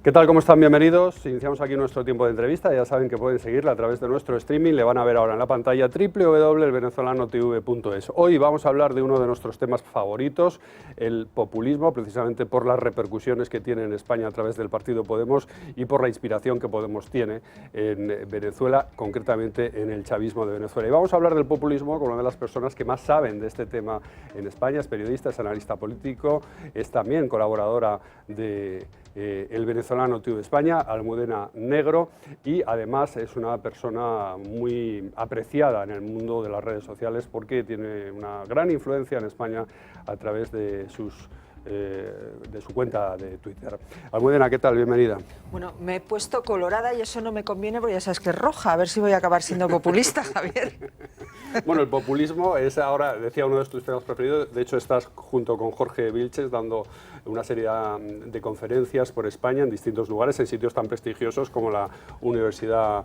¿Qué tal? ¿Cómo están? Bienvenidos. Iniciamos aquí nuestro tiempo de entrevista. Ya saben que pueden seguirla a través de nuestro streaming. Le van a ver ahora en la pantalla www.elvenezolanotv.es. Hoy vamos a hablar de uno de nuestros temas favoritos, el populismo, precisamente por las repercusiones que tiene en España a través del partido Podemos y por la inspiración que Podemos tiene en Venezuela, concretamente en el chavismo de Venezuela. Y vamos a hablar del populismo con una de las personas que más saben de este tema en España. Es periodista, es analista político, es también colaboradora de El Venezolano TV España, Almudena Negro, y además es una persona muy apreciada en el mundo de las redes sociales porque tiene una gran influencia en España a través de su cuenta de Twitter. Almudena, ¿qué tal? Bienvenida. Bueno, me he puesto colorada y eso no me conviene porque ya sabes que es roja. A ver si voy a acabar siendo populista, Javier. Bueno, el populismo es ahora, decía, uno de tus temas preferidos. De hecho, estás junto con Jorge Vilches dando una serie de conferencias por España en distintos lugares, en sitios tan prestigiosos como la Universidad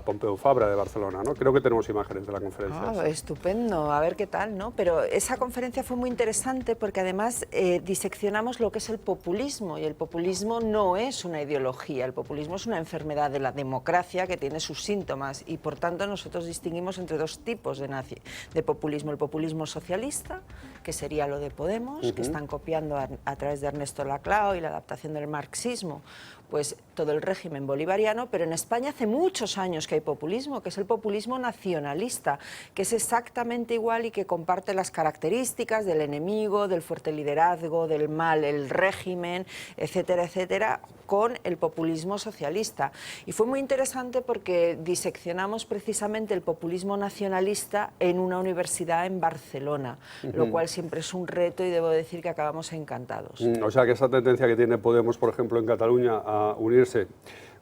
Pompeu Fabra de Barcelona, ¿no? Creo que tenemos imágenes de la conferencia. Ah, estupendo, a ver qué tal, ¿no? Pero esa conferencia fue muy interesante porque además diseccionamos lo que es el populismo, y el populismo no es una ideología, el populismo es una enfermedad de la democracia que tiene sus síntomas, y por tanto nosotros distinguimos entre dos tipos de populismo: el populismo socialista, que sería lo de Podemos, que están copiando a través de Ernesto Laclau y la adaptación del marxismo, pues todo el régimen bolivariano. Pero en España hace muchos años que hay populismo, que es el populismo nacionalista, que es exactamente igual y que comparte las características del enemigo, del fuerte liderazgo, del mal, el régimen, etcétera, etcétera, con el populismo socialista. Y fue muy interesante porque diseccionamos precisamente el populismo nacionalista en una universidad en Barcelona, lo cual siempre es un reto y debo decir que acabamos encantados. O sea que esa tendencia que tiene Podemos, por ejemplo, en Cataluña a unirse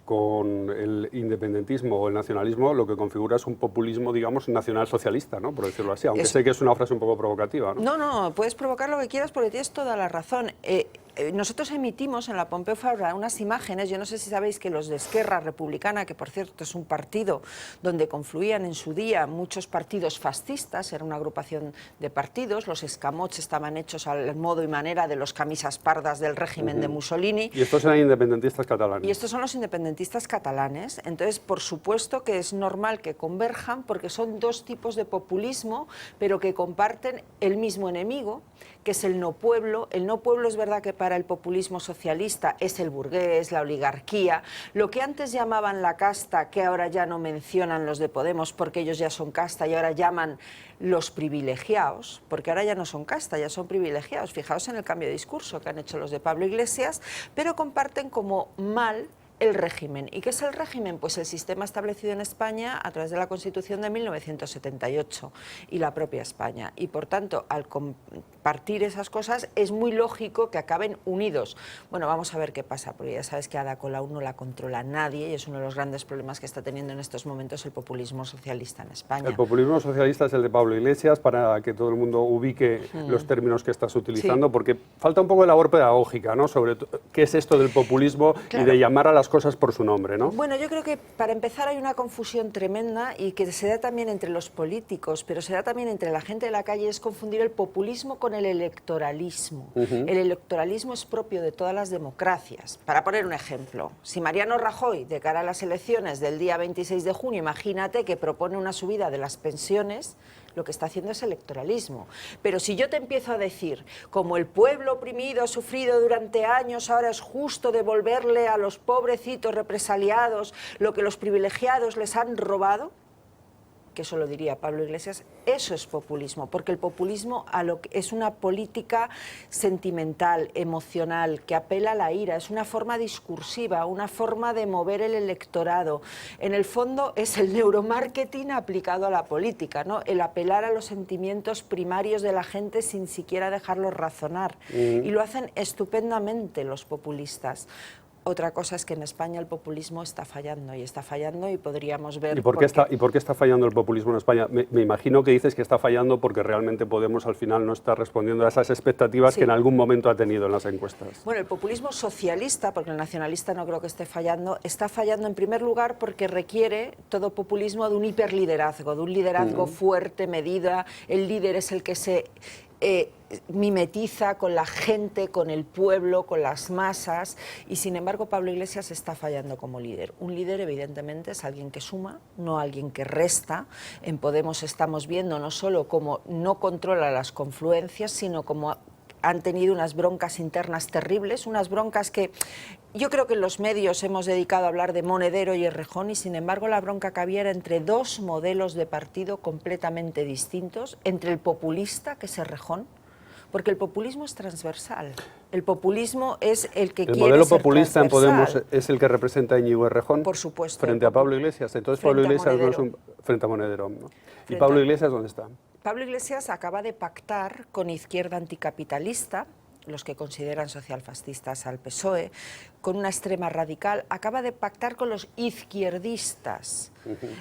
con el independentismo o el nacionalismo, lo que configura es un populismo, digamos, nacional socialista, ¿no? Por decirlo así, aunque sé que es una frase un poco provocativa, ¿no? No, puedes provocar lo que quieras porque tienes toda la razón. Nosotros emitimos en la Pompeu Fabra unas imágenes. Yo no sé si sabéis que los de Esquerra Republicana, que por cierto es un partido donde confluían en su día muchos partidos fascistas, era una agrupación de partidos, los escamots estaban hechos al modo y manera de los camisas pardas del régimen de Mussolini. Y estos eran independentistas catalanes. Y estos son los independentistas catalanes. Entonces, por supuesto que es normal que converjan porque son dos tipos de populismo, pero que comparten el mismo enemigo, que es el no pueblo. El no pueblo, es verdad que para el populismo socialista es el burgués, la oligarquía, lo que antes llamaban la casta, que ahora ya no mencionan los de Podemos porque ellos ya son casta y ahora llaman los privilegiados, porque ahora ya no son casta, ya son privilegiados. Fijaos en el cambio de discurso que han hecho los de Pablo Iglesias, pero comparten como mal el régimen. ¿Y qué es el régimen? Pues el sistema establecido en España a través de la Constitución de 1978 y la propia España. Y por tanto, al compartir esas cosas, es muy lógico que acaben unidos. Bueno, vamos a ver qué pasa, porque ya sabes que Ada Colau no la controla nadie y es uno de los grandes problemas que está teniendo en estos momentos el populismo socialista en España. El populismo socialista es el de Pablo Iglesias, para que todo el mundo ubique los términos que estás utilizando, porque falta un poco de labor pedagógica, ¿no? Sobre qué es esto del populismo y de llamar a las cosas por su nombre, ¿no? Bueno, yo creo que para empezar hay una confusión tremenda y que se da también entre los políticos, pero se da también entre la gente de la calle, es confundir el populismo con el electoralismo. El electoralismo es propio de todas las democracias. Para poner un ejemplo, si Mariano Rajoy, de cara a las elecciones del día 26 de junio, imagínate que propone una subida de las pensiones, lo que está haciendo es electoralismo. Pero si yo te empiezo a decir, como el pueblo oprimido ha sufrido durante años, ahora es justo devolverle a los pobrecitos represaliados lo que los privilegiados les han robado, que eso lo diría Pablo Iglesias, eso es populismo, porque el populismo es una política sentimental, emocional, que apela a la ira, es una forma discursiva, una forma de mover el electorado. En el fondo es el neuromarketing aplicado a la política, ¿no? El apelar a los sentimientos primarios de la gente sin siquiera dejarlos razonar. Y lo hacen estupendamente los populistas. Otra cosa es que en España el populismo está fallando y podríamos ver... ¿Y por qué está fallando el populismo en España? Me imagino que dices que está fallando porque realmente Podemos al final no está respondiendo a esas expectativas que en algún momento ha tenido en las encuestas. Bueno, el populismo socialista, porque el nacionalista no creo que esté fallando, está fallando en primer lugar porque requiere todo populismo de un hiperliderazgo, de un liderazgo fuerte, medida. El líder es el que se mimetiza con la gente, con el pueblo, con las masas, y sin embargo Pablo Iglesias está fallando como líder. Un líder evidentemente es alguien que suma, no alguien que resta. En Podemos estamos viendo no solo cómo no controla las confluencias, sino cómo han tenido unas broncas internas terribles, unas broncas que yo creo que en los medios hemos dedicado a hablar de Monedero y Errejón, y sin embargo la bronca que había era entre dos modelos de partido completamente distintos, entre el populista, que es Errejón, porque el populismo es transversal. El populismo es el que quiere ser transversal. ¿El modelo populista en Podemos es el que representa a Íñigo Errejón? Por supuesto. Frente a Pablo Iglesias. Entonces Pablo Iglesias no es un... Frente a Monedero, ¿no? ¿Y Pablo Iglesias dónde está? Pablo Iglesias acaba de pactar con Izquierda Anticapitalista, los que consideran socialfascistas al PSOE, con una extrema radical, acaba de pactar con los izquierdistas.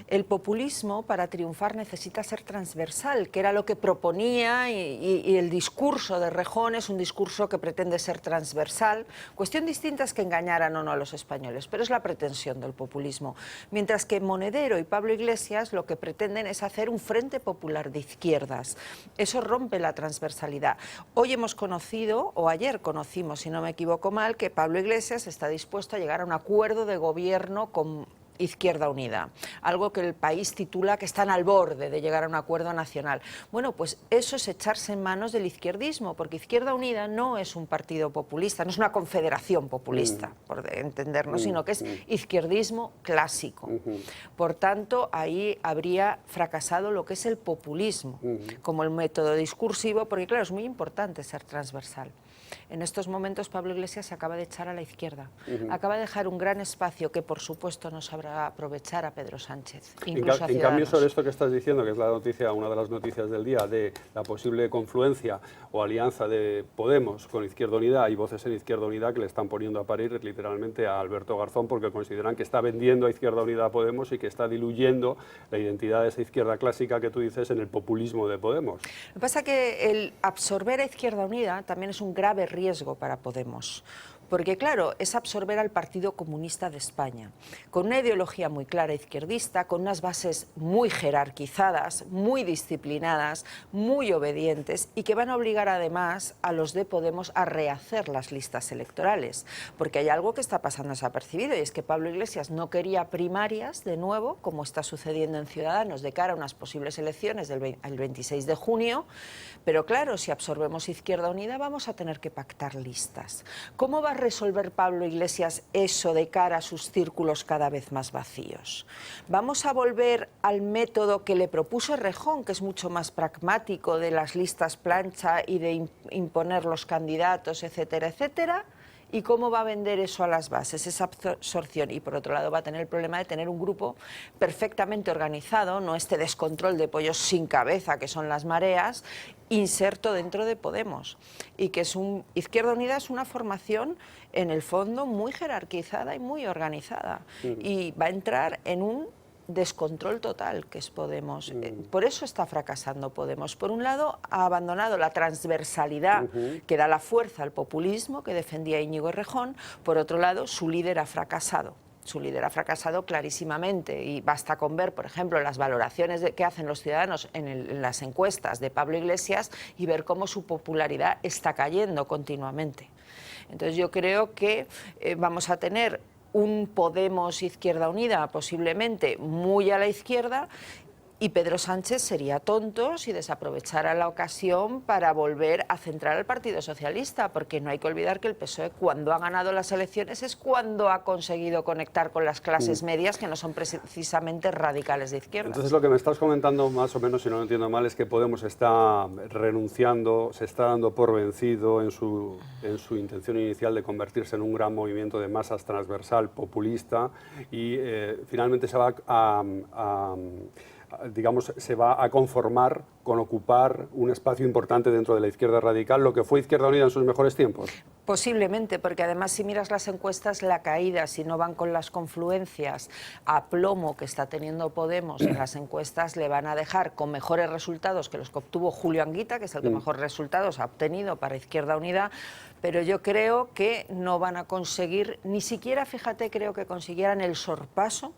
El populismo, para triunfar, necesita ser transversal, que era lo que proponía, y el discurso de Errejón es un discurso que pretende ser transversal. Cuestión distinta es que engañaran o no a los españoles, pero es la pretensión del populismo. Mientras que Monedero y Pablo Iglesias lo que pretenden es hacer un frente popular de izquierdas. Eso rompe la transversalidad. Hoy hemos conocido, o ayer conocimos, si no me equivoco mal, que Pablo Iglesias está dispuesto a llegar a un acuerdo de gobierno con Izquierda Unida, algo que el país titula que están al borde de llegar a un acuerdo nacional. Bueno, pues eso es echarse en manos del izquierdismo, porque Izquierda Unida no es un partido populista, no es una confederación populista, por entendernos, sino que es izquierdismo clásico. Por tanto, ahí habría fracasado lo que es el populismo como el método discursivo, porque claro, es muy importante ser transversal. En estos momentos Pablo Iglesias se acaba de echar a la izquierda, acaba de dejar un gran espacio que por supuesto no sabrá aprovechar a Pedro Sánchez, incluso a Ciudadanos. En cambio, sobre esto que estás diciendo, que es la noticia, una de las noticias del día, de la posible confluencia o alianza de Podemos con Izquierda Unida, hay voces en Izquierda Unida que le están poniendo a parir literalmente a Alberto Garzón, porque consideran que está vendiendo a Izquierda Unida a Podemos y que está diluyendo la identidad de esa izquierda clásica que tú dices en el populismo de Podemos. Lo que pasa es que el absorber a Izquierda Unida también es un grave riesgo para Podemos, porque claro, es absorber al Partido Comunista de España, con una ideología muy clara izquierdista, con unas bases muy jerarquizadas, muy disciplinadas, muy obedientes, y que van a obligar además a los de Podemos a rehacer las listas electorales, porque hay algo que está pasando desapercibido, y es que Pablo Iglesias no quería primarias de nuevo, como está sucediendo en Ciudadanos, de cara a unas posibles elecciones el 26 de junio, pero claro, si absorbemos Izquierda Unida vamos a tener que pactar listas. ¿Cómo va a resolver Pablo Iglesias eso de cara a sus círculos cada vez más vacíos? ¿Vamos a volver al método que le propuso Errejón, que es mucho más pragmático, de las listas plancha y de imponer los candidatos, etcétera, etcétera? ¿Y cómo va a vender eso a las bases, esa absorción? Y por otro lado va a tener el problema de tener un grupo perfectamente organizado, no este descontrol de pollos sin cabeza que son las mareas, inserto dentro de Podemos. Y que Izquierda Unida es una formación en el fondo muy jerarquizada y muy organizada. Y va a entrar en un descontrol total que es Podemos. Por eso está fracasando Podemos. Por un lado, ha abandonado la transversalidad que da la fuerza al populismo que defendía Íñigo Errejón. Por otro lado, su líder ha fracasado. Su líder ha fracasado clarísimamente, y basta con ver, por ejemplo, las valoraciones que hacen los ciudadanos en las encuestas de Pablo Iglesias y ver cómo su popularidad está cayendo continuamente. Entonces yo creo que vamos a tener un Podemos Izquierda Unida posiblemente muy a la izquierda, y Pedro Sánchez sería tonto si desaprovechara la ocasión para volver a centrar al Partido Socialista, porque no hay que olvidar que el PSOE, cuando ha ganado las elecciones, es cuando ha conseguido conectar con las clases medias, que no son precisamente radicales de izquierda. Entonces lo que me estás comentando, más o menos, si no lo entiendo mal, es que Podemos está renunciando, se está dando por vencido en su intención inicial de convertirse en un gran movimiento de masas transversal, populista, y finalmente se va digamos, se va a conformar con ocupar un espacio importante dentro de la izquierda radical, lo que fue Izquierda Unida en sus mejores tiempos. Posiblemente, porque además si miras las encuestas, la caída, si no van con las confluencias a plomo que está teniendo Podemos en las encuestas, le van a dejar con mejores resultados que los que obtuvo Julio Anguita, que es el que mejores resultados ha obtenido para Izquierda Unida, pero yo creo que no van a conseguir, ni siquiera, fíjate, creo que consiguieran el sorpaso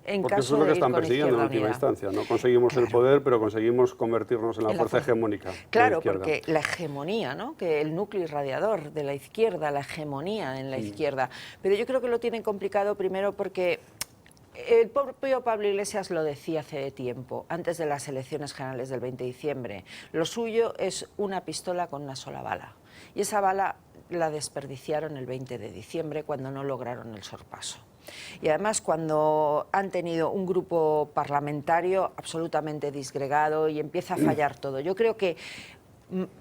en Porque caso eso es lo que de ir están con persiguiendo en Izquierda última Unida. instancia, ¿no? Conseguimos el poder, pero conseguimos convertirnos en la fuerza hegemónica. Claro, porque la hegemonía, ¿no? Que el núcleo irradiador de la izquierda, la hegemonía en la izquierda. Pero yo creo que lo tienen complicado primero porque el propio Pablo Iglesias lo decía hace tiempo, antes de las elecciones generales del 20 de diciembre. Lo suyo es una pistola con una sola bala. Y esa bala la desperdiciaron el 20 de diciembre cuando no lograron el sorpaso. Y además cuando han tenido un grupo parlamentario absolutamente disgregado y empieza a fallar todo. Yo creo que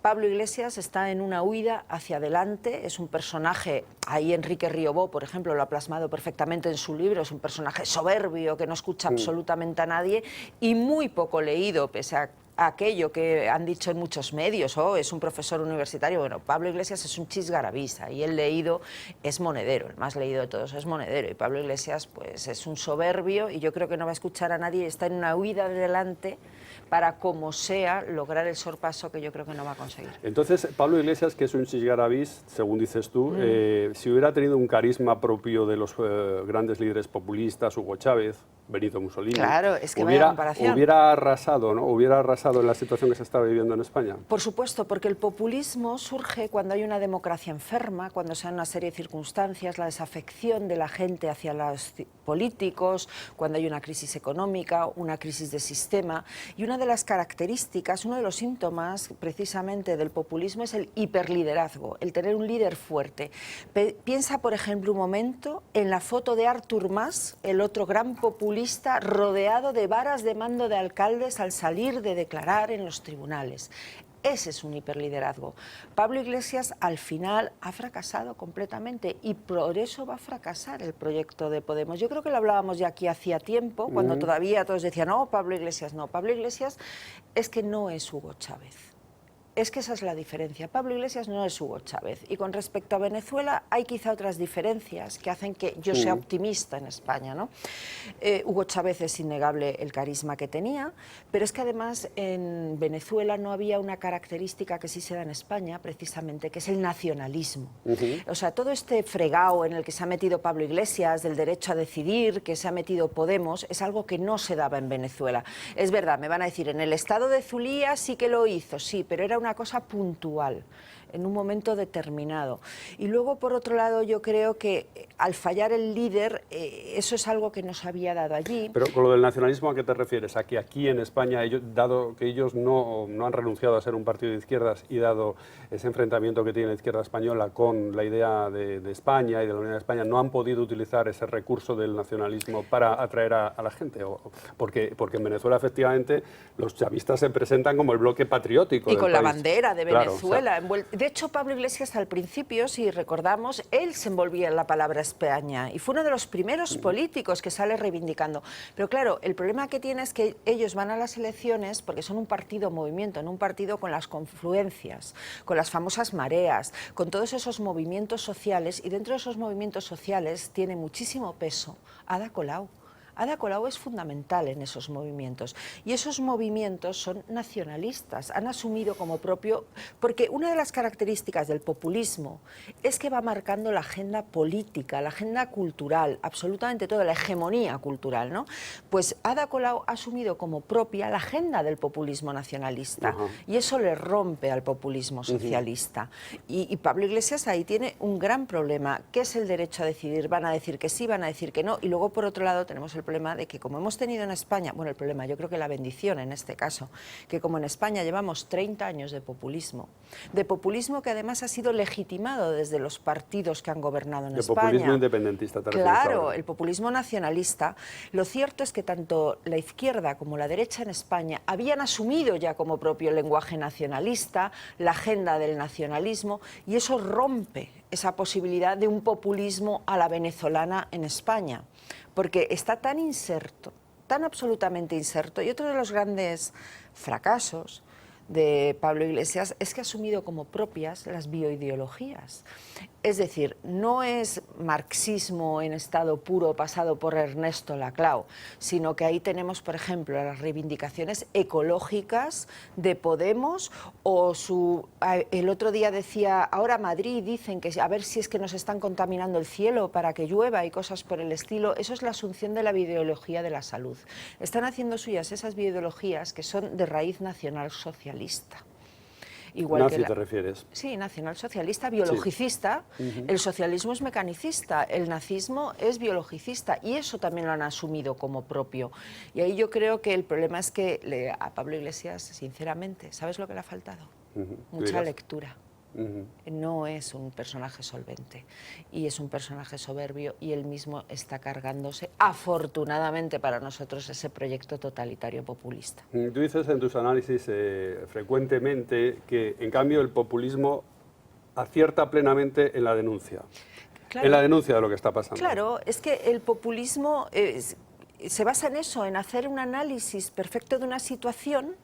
Pablo Iglesias está en una huida hacia adelante, es un personaje, ahí Enrique Riobó, por ejemplo, lo ha plasmado perfectamente en su libro, es un personaje soberbio que no escucha absolutamente a nadie y muy poco leído, pese a aquello que han dicho en muchos medios, es un profesor universitario. Bueno, Pablo Iglesias es un chisgarabisa y el leído es Monedero, el más leído de todos es Monedero, y Pablo Iglesias pues es un soberbio y yo creo que no va a escuchar a nadie, está en una huida de adelante para, como sea, lograr el sorpaso que yo creo que no va a conseguir. Entonces, Pablo Iglesias, que es un chisgarabís, según dices tú, si hubiera tenido un carisma propio de los grandes líderes populistas, Hugo Chávez, Benito Mussolini, claro, es que hubiera arrasado, ¿no? Hubiera arrasado en la situación que se está viviendo en España. Por supuesto, porque el populismo surge cuando hay una democracia enferma, cuando se dan una serie de circunstancias, la desafección de la gente hacia los políticos, cuando hay una crisis económica, una crisis de sistema. Y una de las características, uno de los síntomas precisamente del populismo es el hiperliderazgo, el tener un líder fuerte. Piensa, por ejemplo, un momento en la foto de Artur Mas, el otro gran populista, rodeado de varas de mando de alcaldes al salir de declarar en los tribunales. Ese es un hiperliderazgo. Pablo Iglesias al final ha fracasado completamente y por eso va a fracasar el proyecto de Podemos. Yo creo que lo hablábamos ya aquí hacía tiempo, cuando todavía todos decían, no, Pablo Iglesias no. Pablo Iglesias es que no es Hugo Chávez. Es que esa es la diferencia. Pablo Iglesias no es Hugo Chávez. Y con respecto a Venezuela hay quizá otras diferencias que hacen que yo sea optimista en España, ¿no? Hugo Chávez es innegable el carisma que tenía, pero es que además en Venezuela no había una característica que sí se da en España, precisamente, que es el nacionalismo. O sea, todo este fregado en el que se ha metido Pablo Iglesias, del derecho a decidir, que se ha metido Podemos, es algo que no se daba en Venezuela. Es verdad, me van a decir, en el estado de Zulia sí que lo hizo, sí, pero era una cosa puntual, en un momento determinado. Y luego, por otro lado, yo creo que al fallar el líder, eso es algo que no se había dado allí. Pero con lo del nacionalismo, ¿a qué te refieres? ¿A que aquí en España, dado que ellos no han renunciado a ser un partido de izquierdas y dado ese enfrentamiento que tiene la izquierda española con la idea de España y de la Unión de España, no han podido utilizar ese recurso del nacionalismo para atraer a la gente? Porque en Venezuela, efectivamente, los chavistas se presentan como el bloque patriótico y del con país. La bandera de Venezuela. Claro, o sea, de hecho, Pablo Iglesias al principio, si recordamos, él se envolvía en la palabra España y fue uno de los primeros políticos que sale reivindicando. Pero claro, el problema que tiene es que ellos van a las elecciones porque son un partido movimiento, no un partido con las confluencias, con las famosas mareas, con todos esos movimientos sociales, y dentro de esos movimientos sociales tiene muchísimo peso Ada Colau. Ada Colau es fundamental en esos movimientos y esos movimientos son nacionalistas, han asumido como propio, porque una de las características del populismo es que va marcando la agenda política, la agenda cultural, absolutamente toda la hegemonía cultural, ¿no? Pues Ada Colau ha asumido como propia la agenda del populismo nacionalista y eso le rompe al populismo socialista. Y Pablo Iglesias ahí tiene un gran problema, que es el derecho a decidir. Van a decir que sí, van a decir que no, y luego por otro lado tenemos el problema de que como hemos tenido en España, bueno, el problema, yo creo que la bendición en este caso, que como en España llevamos 30 años de populismo que además ha sido legitimado desde los partidos que han gobernado en España. El populismo independentista, ¿te refieres Claro, ahora? el populismo nacionalista. Lo cierto es que tanto la izquierda como la derecha en España habían asumido ya como propio el lenguaje nacionalista, la agenda del nacionalismo, y eso rompe esa posibilidad de un populismo a la venezolana en España, porque está tan inserto, tan absolutamente inserto. Y otro de los grandes fracasos de Pablo Iglesias es que ha asumido como propias las bioideologías. Es decir, no es marxismo en estado puro pasado por Ernesto Laclau, sino que ahí tenemos, por ejemplo, las reivindicaciones ecológicas de Podemos o el otro día decía, ahora Madrid dicen que a ver si es que nos están contaminando el cielo para que llueva y cosas por el estilo. Eso es la asunción de la bioideología de la salud. Están haciendo suyas esas bioideologías que son de raíz nacionalsocialista. Nazi te refieres. Sí, nacionalsocialista, biologicista. Sí. El socialismo es mecanicista, el nazismo es biologicista y eso también lo han asumido como propio. Y ahí yo creo que el problema es que a Pablo Iglesias, sinceramente, ¿sabes lo que le ha faltado? Mucha lectura. No es un personaje solvente y es un personaje soberbio y él mismo está cargándose, afortunadamente para nosotros, ese proyecto totalitario populista. Tú dices en tus análisis frecuentemente que en cambio el populismo acierta plenamente en la denuncia, claro, en la denuncia de lo que está pasando. Claro, es que el populismo se basa en eso, en hacer un análisis perfecto de una situación.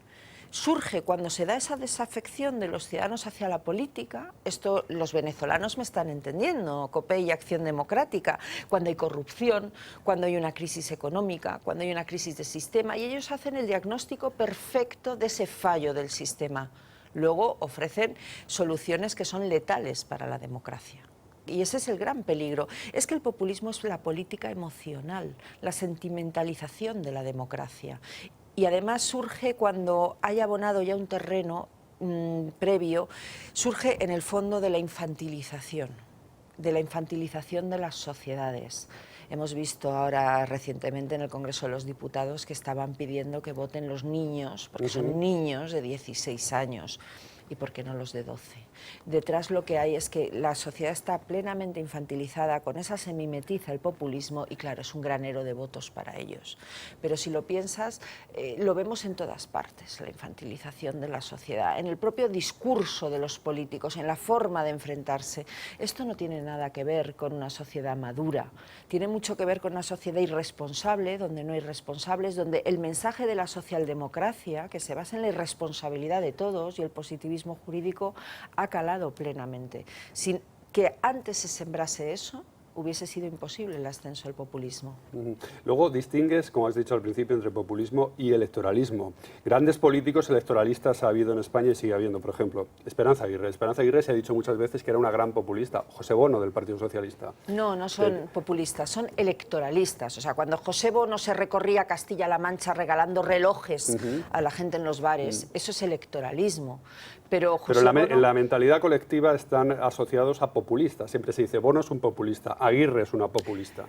Surge cuando se da esa desafección de los ciudadanos hacia la política. Esto los venezolanos me están entendiendo, COPEI y Acción Democrática, cuando hay corrupción, cuando hay una crisis económica, cuando hay una crisis de sistema, y ellos hacen el diagnóstico perfecto de ese fallo del sistema. Luego ofrecen soluciones que son letales para la democracia. Y ese es el gran peligro. Es que el populismo es la política emocional, la sentimentalización de la democracia. Y además surge cuando hay abonado ya un terreno previo, surge en el fondo de la infantilización de las sociedades. Hemos visto ahora recientemente en el Congreso de los Diputados que estaban pidiendo que voten los niños, porque son niños de 16 años. ¿Y por qué no los de 12? Detrás lo que hay es que la sociedad está plenamente infantilizada, con esa se mimetiza el populismo y claro, es un granero de votos para ellos. Pero si lo piensas, lo vemos en todas partes, la infantilización de la sociedad, en el propio discurso de los políticos, en la forma de enfrentarse. Esto no tiene nada que ver con una sociedad madura, tiene mucho que ver con una sociedad irresponsable, donde no hay responsables, donde el mensaje de la socialdemocracia, que se basa en la irresponsabilidad de todos y el positivismo jurídico, ha calado plenamente. Sin que antes se sembrase eso, hubiese sido imposible el ascenso del populismo. Luego distingues, como has dicho al principio, entre populismo y electoralismo. Grandes políticos electoralistas ha habido en España y sigue habiendo, por ejemplo, Esperanza Aguirre. Esperanza Aguirre se ha dicho muchas veces que era una gran populista. José Bono, del Partido Socialista. No, no son populistas, son electoralistas. O sea, cuando José Bono se recorría Castilla-La Mancha regalando relojes a la gente en los bares, eso es electoralismo. Pero en la mentalidad colectiva están asociados a populistas. Siempre se dice, Bono es un populista, Aguirre es una populista.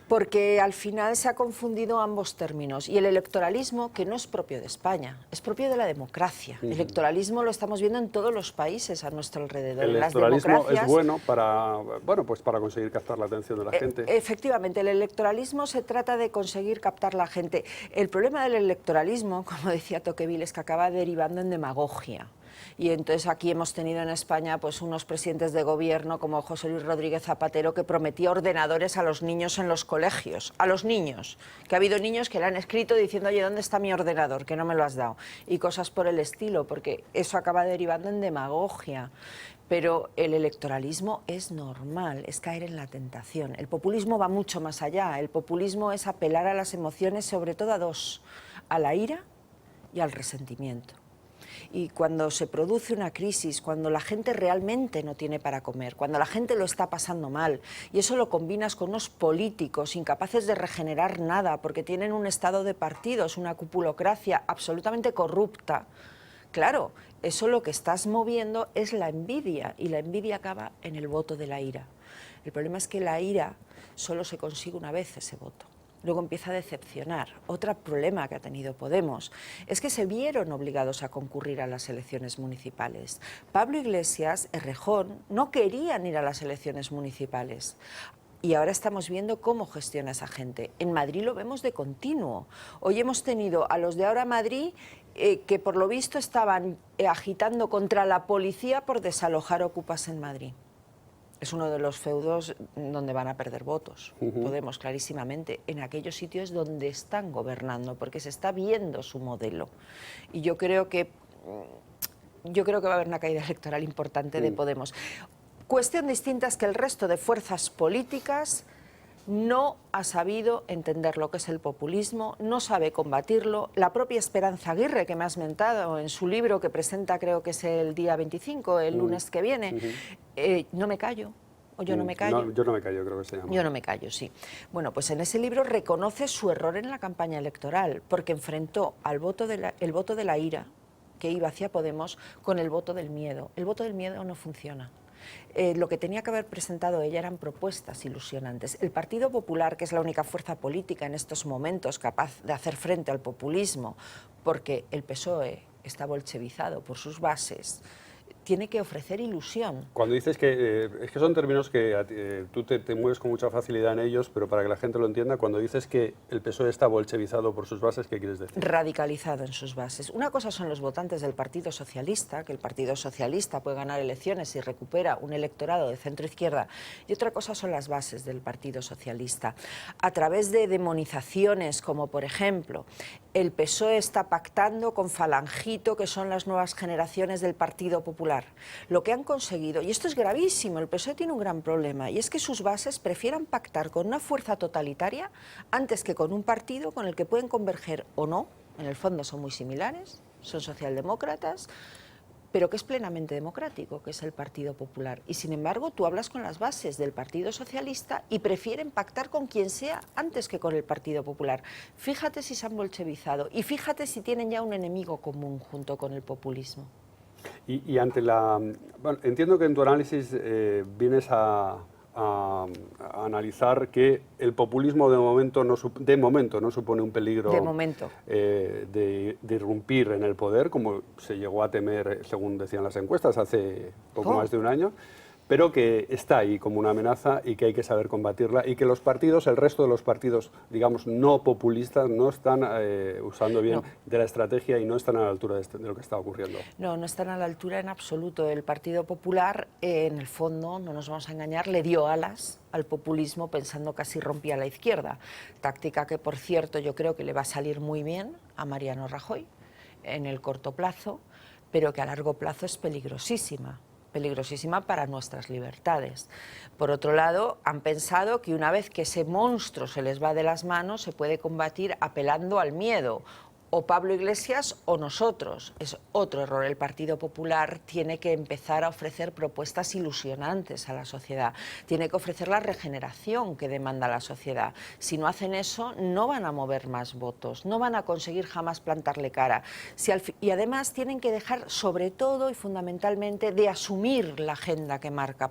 Porque al final se ha confundido ambos términos. Y el electoralismo, que no es propio de España, es propio de la democracia. El electoralismo lo estamos viendo en todos los países a nuestro alrededor. El electoralismo es bueno para conseguir captar la atención de la gente. Efectivamente, el electoralismo se trata de conseguir captar la gente. El problema del electoralismo, como decía Tocqueville, es que acaba derivando en demagogia. Y entonces aquí hemos tenido en España pues unos presidentes de gobierno como José Luis Rodríguez Zapatero, que prometía ordenadores a los niños en los colegios, a los niños, que ha habido niños que le han escrito diciendo, oye, ¿dónde está mi ordenador? Que no me lo has dado. Y cosas por el estilo, porque eso acaba derivando en demagogia. Pero el electoralismo es normal, es caer en la tentación. El populismo va mucho más allá. El populismo es apelar a las emociones, sobre todo a dos, a la ira y al resentimiento. Y cuando se produce una crisis, cuando la gente realmente no tiene para comer, cuando la gente lo está pasando mal, y eso lo combinas con unos políticos incapaces de regenerar nada, porque tienen un estado de partidos, una cupulocracia absolutamente corrupta, claro, eso lo que estás moviendo es la envidia, y la envidia acaba en el voto de la ira. El problema es que la ira solo se consigue una vez ese voto. Luego empieza a decepcionar. Otro problema que ha tenido Podemos es que se vieron obligados a concurrir a las elecciones municipales. Pablo Iglesias, Errejón, no querían ir a las elecciones municipales. Y ahora estamos viendo cómo gestiona esa gente. En Madrid lo vemos de continuo. Hoy hemos tenido a los de Ahora Madrid que por lo visto estaban agitando contra la policía por desalojar ocupas en Madrid. Es uno de los feudos donde van a perder votos, Podemos clarísimamente, en aquellos sitios donde están gobernando, porque se está viendo su modelo. Y yo creo que yo creo que va a haber una caída electoral importante de Podemos. Cuestión distinta es que el resto de fuerzas políticas no ha sabido entender lo que es el populismo, no sabe combatirlo. La propia Esperanza Aguirre, que me has mentado en su libro que presenta, creo que es el día 25, el lunes que viene, no me callo. ¿O yo no me callo? No, yo no me callo, creo que se llama. Yo no me callo, sí. Bueno, pues en ese libro reconoce su error en la campaña electoral, porque enfrentó el voto de la ira, que iba hacia Podemos, con el voto del miedo. El voto del miedo no funciona. Lo que tenía que haber presentado ella eran propuestas ilusionantes. El Partido Popular, que es la única fuerza política en estos momentos capaz de hacer frente al populismo, porque el PSOE está bolchevizado por sus bases, tiene que ofrecer ilusión. Cuando dices que, es que son términos que tú te mueves con mucha facilidad en ellos, pero para que la gente lo entienda, cuando dices que el PSOE está bolchevizado por sus bases, ¿qué quieres decir? Radicalizado en sus bases. Una cosa son los votantes del Partido Socialista, que el Partido Socialista puede ganar elecciones si recupera un electorado de centro-izquierda, y otra cosa son las bases del Partido Socialista. A través de demonizaciones, como por ejemplo, el PSOE está pactando con Falangito, que son las nuevas generaciones del Partido Popular. Lo que han conseguido, y esto es gravísimo, el PSOE tiene un gran problema, y es que sus bases prefieran pactar con una fuerza totalitaria antes que con un partido con el que pueden converger o no. En el fondo son muy similares, son socialdemócratas, pero que es plenamente democrático, que es el Partido Popular. Y sin embargo, tú hablas con las bases del Partido Socialista y prefieren pactar con quien sea antes que con el Partido Popular. Fíjate si se han bolchevizado y fíjate si tienen ya un enemigo común junto con el populismo. Y ante la... Bueno, entiendo que en tu análisis vienes a analizar que el populismo de momento no supone un peligro de irrumpir en el poder, como se llegó a temer, según decían las encuestas, hace poco más de un año, pero que está ahí como una amenaza y que hay que saber combatirla, y que los partidos, el resto de los partidos, digamos, no populistas, no están usando bien de la estrategia y no están a la altura de lo que está ocurriendo. No, no están a la altura en absoluto. El Partido Popular, en el fondo, no nos vamos a engañar, le dio alas al populismo pensando que así rompía la izquierda. Táctica que, por cierto, yo creo que le va a salir muy bien a Mariano Rajoy en el corto plazo, pero que a largo plazo es peligrosísima para nuestras libertades. Por otro lado, han pensado que una vez que ese monstruo se les va de las manos, se puede combatir apelando al miedo. O Pablo Iglesias o nosotros. Es otro error. El Partido Popular tiene que empezar a ofrecer propuestas ilusionantes a la sociedad. Tiene que ofrecer la regeneración que demanda la sociedad. Si no hacen eso, no van a mover más votos, no van a conseguir jamás plantarle cara. Y además tienen que dejar, sobre todo y fundamentalmente, de asumir la agenda que marca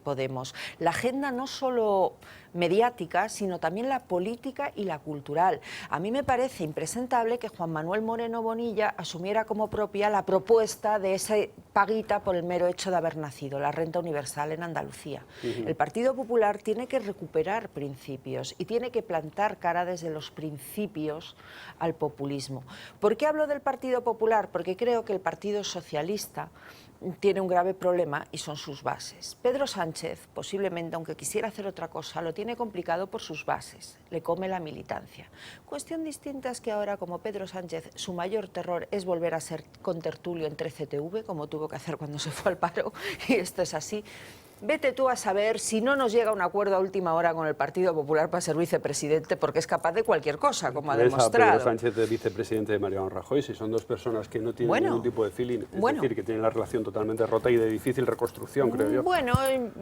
Podemos. La agenda no solo mediática, sino también la política y la cultural. A mí me parece impresentable que Juan Manuel Moreno Bonilla asumiera como propia la propuesta de esa paguita por el mero hecho de haber nacido, la renta universal en Andalucía. El Partido Popular tiene que recuperar principios y tiene que plantar cara desde los principios al populismo. ¿Por qué hablo del Partido Popular? Porque creo que el Partido Socialista tiene un grave problema y son sus bases. Pedro Sánchez, posiblemente, aunque quisiera hacer otra cosa, lo tiene complicado por sus bases, le come la militancia. Cuestión distinta es que ahora, como Pedro Sánchez, su mayor terror es volver a ser contertulio en 13TV, como tuvo que hacer cuando se fue al paro, y esto es así. Vete tú a saber si no nos llega un acuerdo a última hora con el Partido Popular para ser vicepresidente, porque es capaz de cualquier cosa, como ha demostrado. Pedro Sánchez de vicepresidente de Mariano Rajoy, si son dos personas que no tienen ningún tipo de feeling, es decir, que tienen la relación totalmente rota y de difícil reconstrucción, creo yo. Bueno,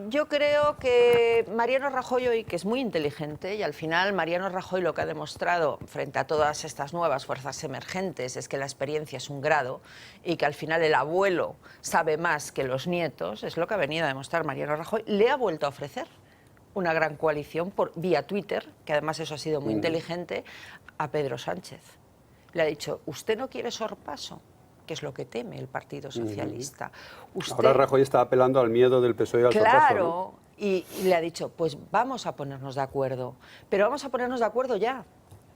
yo creo que Mariano Rajoy hoy, que es muy inteligente, y al final Mariano Rajoy lo que ha demostrado frente a todas estas nuevas fuerzas emergentes es que la experiencia es un grado y que al final el abuelo sabe más que los nietos, es lo que ha venido a demostrar Mariano Rajoy. Le ha vuelto a ofrecer una gran coalición vía Twitter, que además eso ha sido muy inteligente, a Pedro Sánchez. Le ha dicho, usted no quiere sorpaso, que es lo que teme el Partido Socialista. Ahora Rajoy está apelando al miedo del PSOE al sorpaso, ¿no? Claro, y le ha dicho, pues vamos a ponernos de acuerdo, pero vamos a ponernos de acuerdo ya.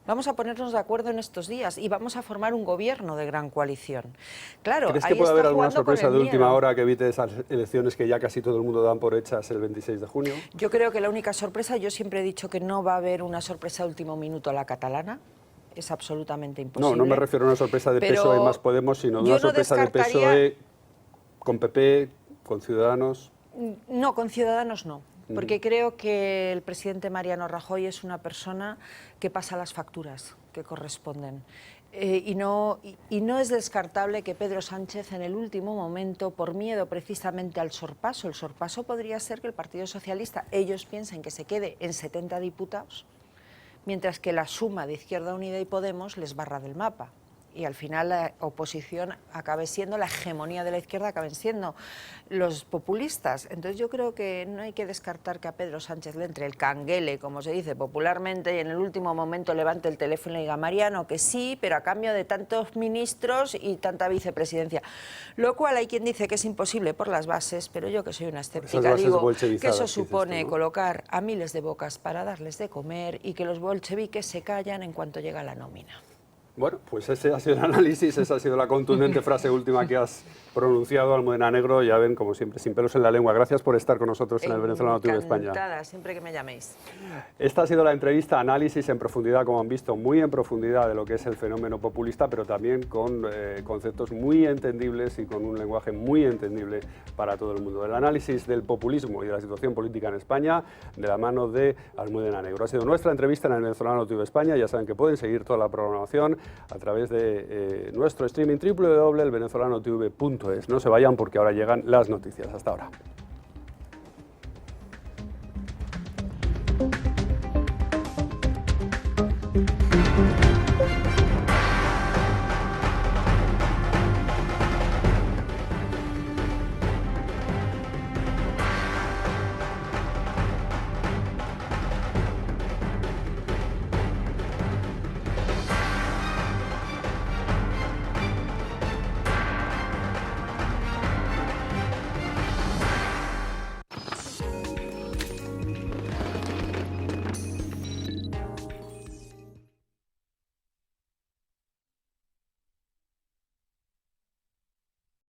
Vamos a ponernos de acuerdo en estos días y vamos a formar un gobierno de gran coalición. Claro, ¿crees que puede haber alguna sorpresa de última hora que evite esas elecciones que ya casi todo el mundo dan por hechas el 26 de junio? Yo creo que la única sorpresa, yo siempre he dicho que no va a haber una sorpresa de último minuto a la catalana. es absolutamente imposible. No, no me refiero a una sorpresa de Pero PSOE más Podemos, sino de una sorpresa de PSOE con PP, con Ciudadanos. No, con Ciudadanos no. Porque creo que el presidente Mariano Rajoy es una persona que pasa las facturas que corresponden. Y no es descartable que Pedro Sánchez en el último momento, por miedo precisamente al sorpaso, el sorpaso podría ser que el Partido Socialista, ellos piensen que se quede en 70 diputados, mientras que la suma de Izquierda Unida y Podemos les barra del mapa. Y al final la oposición acabe siendo, la hegemonía de la izquierda acaben siendo los populistas. Entonces yo creo que no hay que descartar que a Pedro Sánchez le entre el canguele, como se dice popularmente, y en el último momento levante el teléfono y le diga: Mariano, que sí, pero a cambio de tantos ministros y tanta vicepresidencia. Lo cual hay quien dice que es imposible por las bases, pero yo, que soy una escéptica, digo que eso supone colocar a miles de bocas para darles de comer y que los bolcheviques se callan en cuanto llega la nómina. Bueno, pues ese ha sido el análisis, esa ha sido la contundente frase última que has pronunciado, Almudena Negro. Ya ven, como siempre, sin pelos en la lengua. Gracias por estar con nosotros en el Venezolano TV España. Encantada, siempre que me llaméis. Esta ha sido la entrevista, análisis en profundidad, como han visto, muy en profundidad de lo que es el fenómeno populista, pero también con conceptos muy entendibles y con un lenguaje muy entendible para todo el mundo. El análisis del populismo y de la situación política en España, de la mano de Almudena Negro. Ha sido nuestra entrevista en el Venezolano TV España. Ya saben que pueden seguir toda la programación a través de nuestro streaming www.elvenezolanotv.es. No se vayan porque ahora llegan las noticias. Hasta ahora.